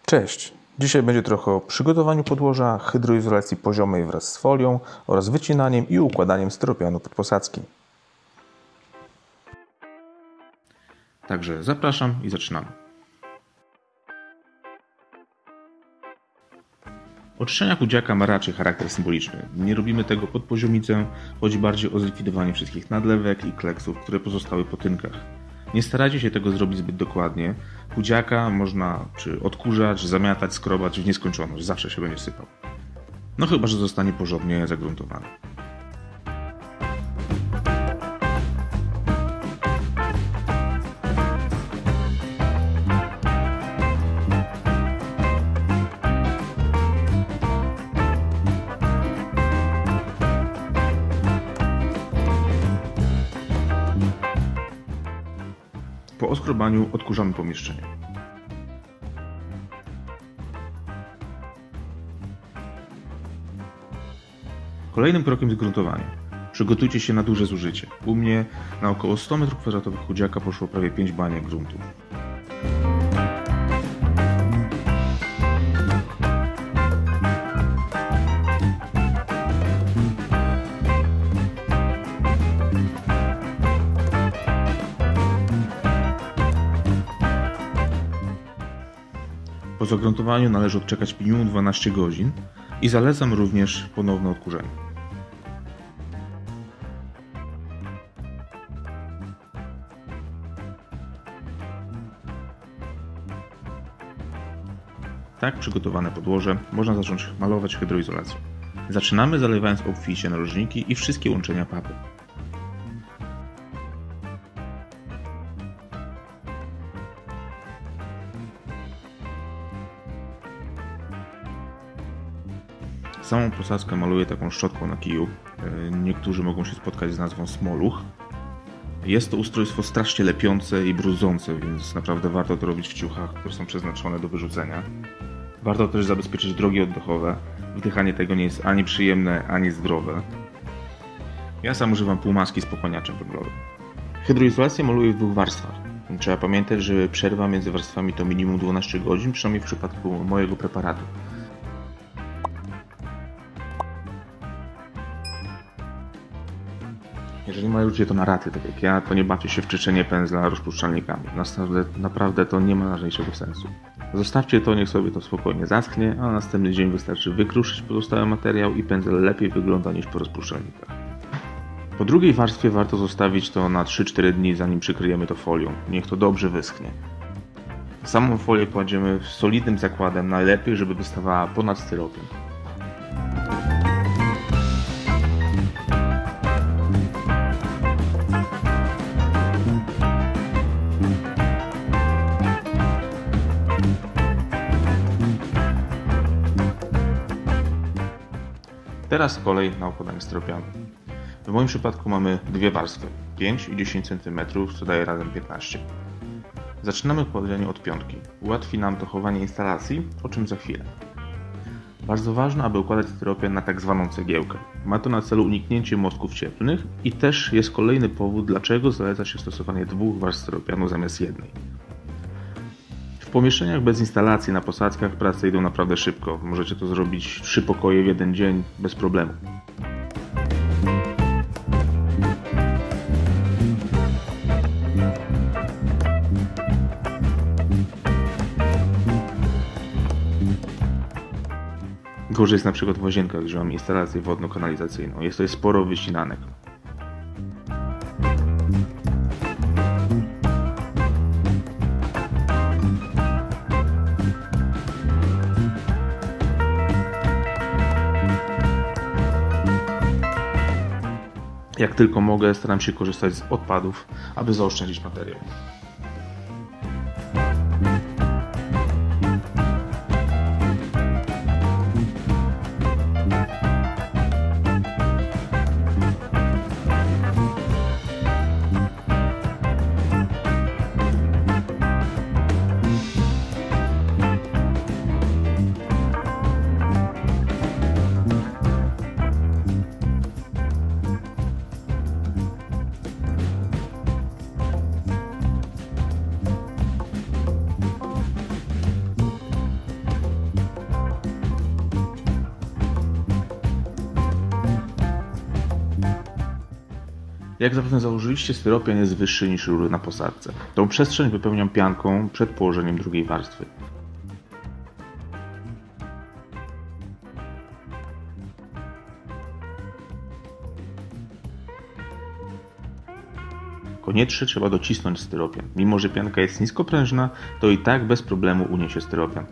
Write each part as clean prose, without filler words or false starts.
Cześć! Dzisiaj będzie trochę o przygotowaniu podłoża, hydroizolacji poziomej wraz z folią oraz wycinaniem i układaniem styropianu pod posadzki. Także zapraszam i zaczynamy. Oczyszczania chudziaka ma raczej charakter symboliczny. Nie robimy tego pod poziomicę, chodzi bardziej o zlikwidowanie wszystkich nadlewek i kleksów, które pozostały po tynkach. Nie starajcie się tego zrobić zbyt dokładnie. Chudziaka można odkurzać, zamiatać, skrobać w nieskończoność, zawsze się będzie sypał. No chyba że zostanie porządnie zagruntowany. Po oskrobaniu odkurzamy pomieszczenie. Kolejnym krokiem jest gruntowanie. Przygotujcie się na duże zużycie. U mnie na około 100 m2 chudziaka poszło prawie 5 baniek gruntu. Po zagruntowaniu należy odczekać minimum 12 godzin i zalecam również ponowne odkurzenie. Tak przygotowane podłoże można zacząć malować hydroizolacją. Zaczynamy zalewając obficie narożniki i wszystkie łączenia papy. Samą posadzkę maluję taką szczotką na kiju. Niektórzy mogą się spotkać z nazwą smoluch. Jest to ustrojstwo strasznie lepiące i brudzące, więc naprawdę warto to robić w ciuchach, które są przeznaczone do wyrzucenia. Warto też zabezpieczyć drogi oddechowe. Wdychanie tego nie jest ani przyjemne, ani zdrowe. Ja sam używam półmaski z pochłaniaczem węglowym. Hydroizolację maluję w 2 warstwach. Trzeba pamiętać, że przerwa między warstwami to minimum 12 godzin, przynajmniej w przypadku mojego preparatu. Jeżeli malujecie to na raty, tak jak ja, to nie bawcie się w czyszczenie pędzla rozpuszczalnikami. Naprawdę to nie ma najmniejszego sensu. Zostawcie to, niech sobie to spokojnie zaschnie, a na następny dzień wystarczy wykruszyć pozostały materiał i pędzel lepiej wygląda niż po rozpuszczalnikach. Po drugiej warstwie warto zostawić to na 3-4 dni, zanim przykryjemy to folią. Niech to dobrze wyschnie. Samą folię kładziemy solidnym zakładem, najlepiej żeby wystawała ponad styropian. Teraz kolej na układanie styropianu. W moim przypadku mamy 2 warstwy, 5 i 10 cm, co daje razem 15. Zaczynamy układanie od piątki. Ułatwi nam to chowanie instalacji, o czym za chwilę. Bardzo ważne, aby układać styropian na tak zwaną cegiełkę. Ma to na celu uniknięcie mostków cieplnych i też jest kolejny powód, dlaczego zaleca się stosowanie 2 warstw styropianu zamiast jednej. W pomieszczeniach bez instalacji na posadzkach prace idą naprawdę szybko. Możecie to zrobić 3 pokoje w jeden dzień bez problemu. Gorzej jest na przykład w łazienkach, gdzie mam instalację wodno-kanalizacyjną. Jest to sporo wycinanek. Jak tylko mogę, staram się korzystać z odpadów, aby zaoszczędzić materiał. Jak zapewne założyliście, styropian jest wyższy niż rury na posadzce. Tą przestrzeń wypełniam pianką przed położeniem drugiej warstwy. Koniecznie trzeba docisnąć styropian. Mimo że pianka jest niskoprężna, to i tak bez problemu uniesie styropian.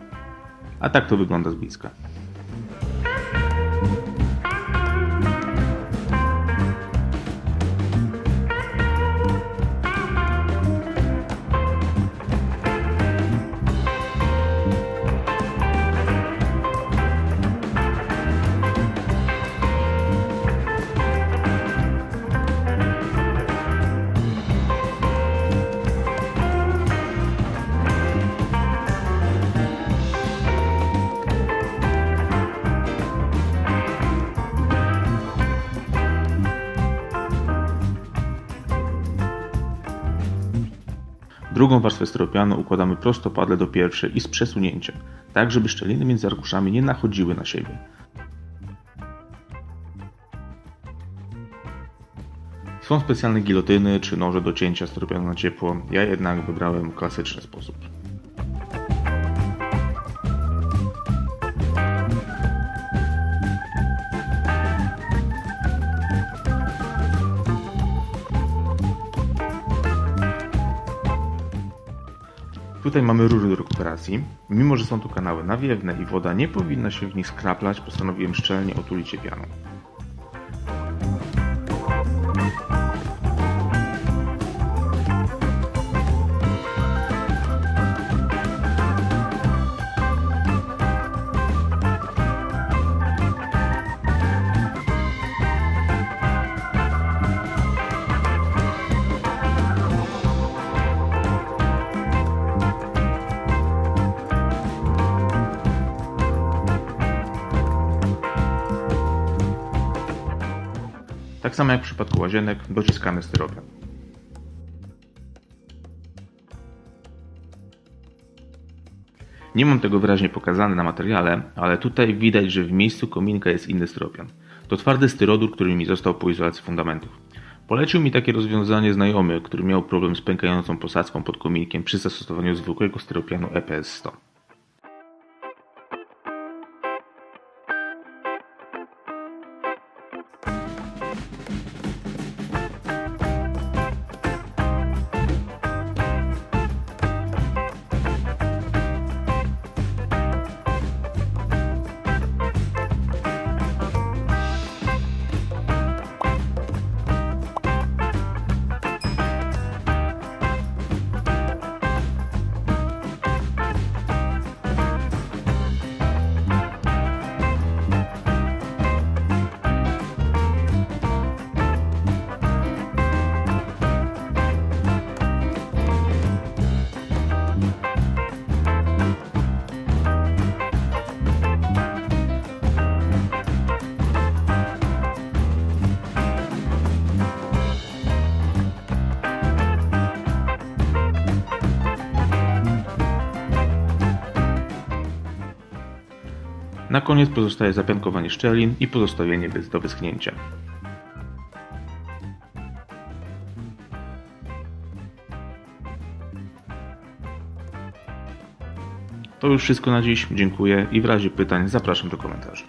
A tak to wygląda z bliska. Drugą warstwę styropianu układamy prostopadle do pierwszej i z przesunięciem, tak żeby szczeliny między arkuszami nie nachodziły na siebie. Są specjalne gilotyny czy noże do cięcia styropianu na ciepło, ja jednak wybrałem klasyczny sposób. Tutaj mamy rury do rekuperacji. Mimo że są tu kanały nawiewne i woda nie powinna się w nich skraplać, postanowiłem szczelnie otulić je pianą. Tak samo jak w przypadku łazienek, dociskamy styropian. Nie mam tego wyraźnie pokazane na materiale, ale tutaj widać, że w miejscu kominka jest inny styropian. To twardy styrodur, który mi został po izolacji fundamentów. Polecił mi takie rozwiązanie znajomy, który miał problem z pękającą posadzką pod kominkiem przy zastosowaniu zwykłego styropianu EPS 100. Na koniec pozostaje zapiankowanie szczelin i pozostawienie do wyschnięcia. To już wszystko na dziś, dziękuję i w razie pytań zapraszam do komentarzy.